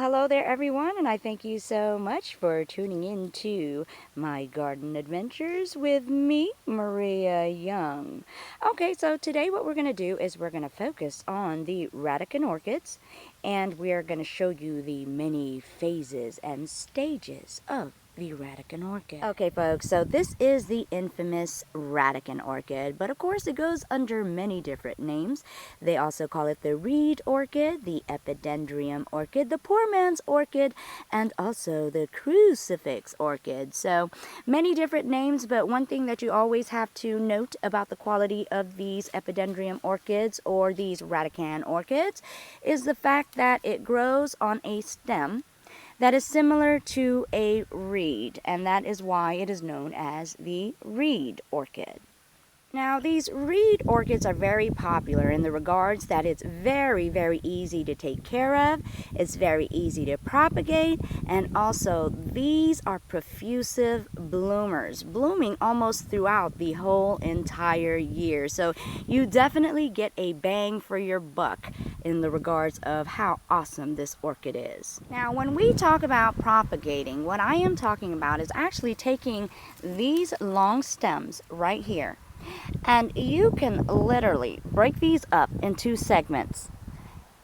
hello there everyone, and I thank you so much for tuning in to my garden adventures with me, Maria Young. Okay, so today what we're going to do is we're going to focus on the Radicand Orchids, and we are going to show you the many phases and stages of the Radicand Orchid. Okay folks, so this is the infamous Radicand Orchid, but of course it goes under many different names. They also call it the Reed Orchid, the Epidendrum Orchid, the Poor Man's Orchid, and also the Crucifix Orchid. So many different names, but one thing that you always have to note about the quality of these Epidendrum Orchids or these Radicand Orchids is the fact that it grows on a stem that is similar to a reed, and that is why it is known as the Reed Orchid. Now, these reed orchids are very popular in the regards that it's very, very easy to take care of, it's very easy to propagate, and also these are profusive bloomers, blooming almost throughout the whole entire year. So you definitely get a bang for your buck in the regards of how awesome this orchid is. Now, when we talk about propagating, what I am talking about is actually taking these long stems right here, and you can literally break these up in two segments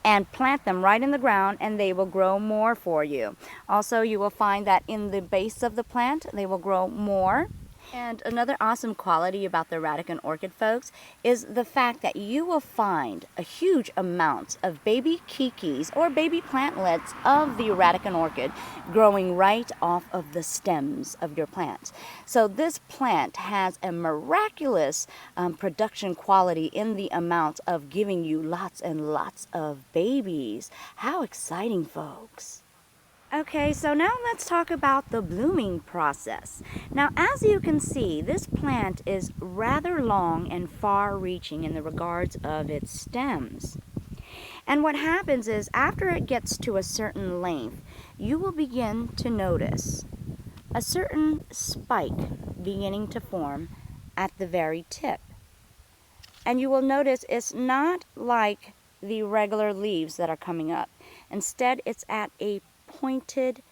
and plant them right in the ground, and they will grow more for you. Also, you will find that in the base of the plant, they will grow more. And another awesome quality about the Radicand Orchid, folks, is the fact that you will find a huge amount of baby kikis or baby plantlets of the Radicand Orchid growing right off of the stems of your plant. So this plant has a miraculous production quality in the amount of giving you lots and lots of babies. How exciting, folks! Okay, so now let's talk about the blooming process. Now, as you can see, this plant is rather long and far-reaching in the regards of its stems. And what happens is, after it gets to a certain length, you will begin to notice a certain spike beginning to form at the very tip. And you will notice it's not like the regular leaves that are coming up. Instead, it's at a pointed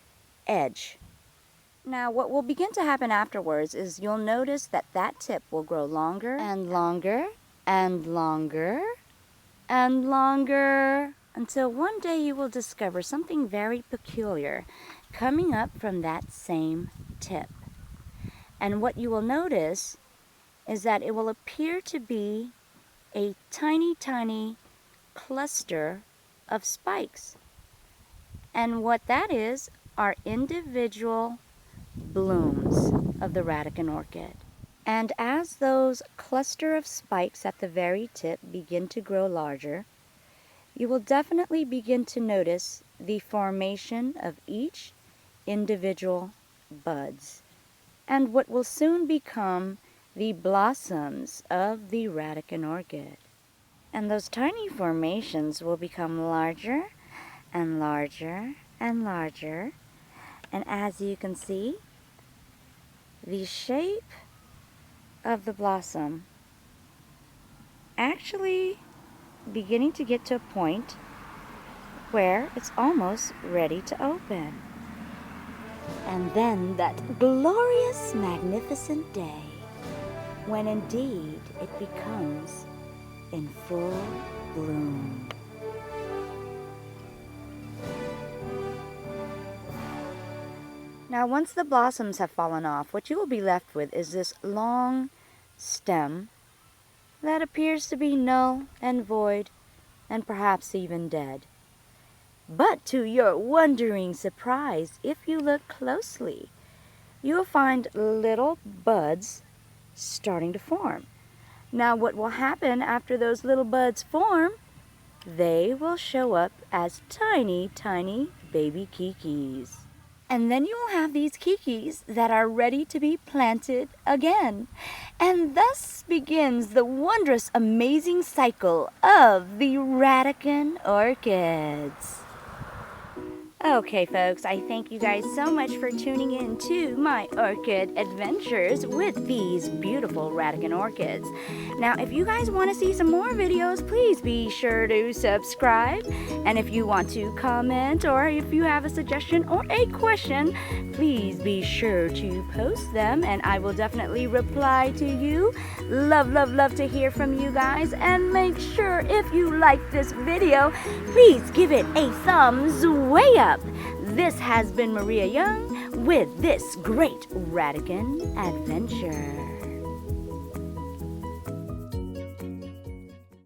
edge. Now, what will begin to happen afterwards is you'll notice that that tip will grow longer and longer and longer and longer until one day you will discover something very peculiar coming up from that same tip. And what you will notice is that it will appear to be a tiny, tiny cluster of spikes. And what that is are individual blooms of the Radicand Orchid. And as those cluster of spikes at the very tip begin to grow larger, you will definitely begin to notice the formation of each individual buds and what will soon become the blossoms of the Radicand Orchid. And those tiny formations will become larger and larger and larger, and as you can see, the shape of the blossom actually beginning to get to a point where it's almost ready to open. And then that glorious, magnificent day when indeed it becomes in full bloom. Now, once the blossoms have fallen off, what you will be left with is this long stem that appears to be null and void and perhaps even dead. But to your wondering surprise, if you look closely, you will find little buds starting to form. Now, what will happen after those little buds form? They will show up as tiny, tiny baby kikis. And then you will have these kikis that are ready to be planted again. And thus begins the wondrous, amazing cycle of the Radicand Orchids. Okay, folks, I thank you guys so much for tuning in to my orchid adventures with these beautiful Radicand Orchids. Now, if you guys want to see some more videos, please be sure to subscribe. And if you want to comment or if you have a suggestion or a question, please be sure to post them and I will definitely reply to you. Love, love, love to hear from you guys. And make sure if you like this video, please give it a thumbs way up. This has been Maria Young with this great Radican adventure.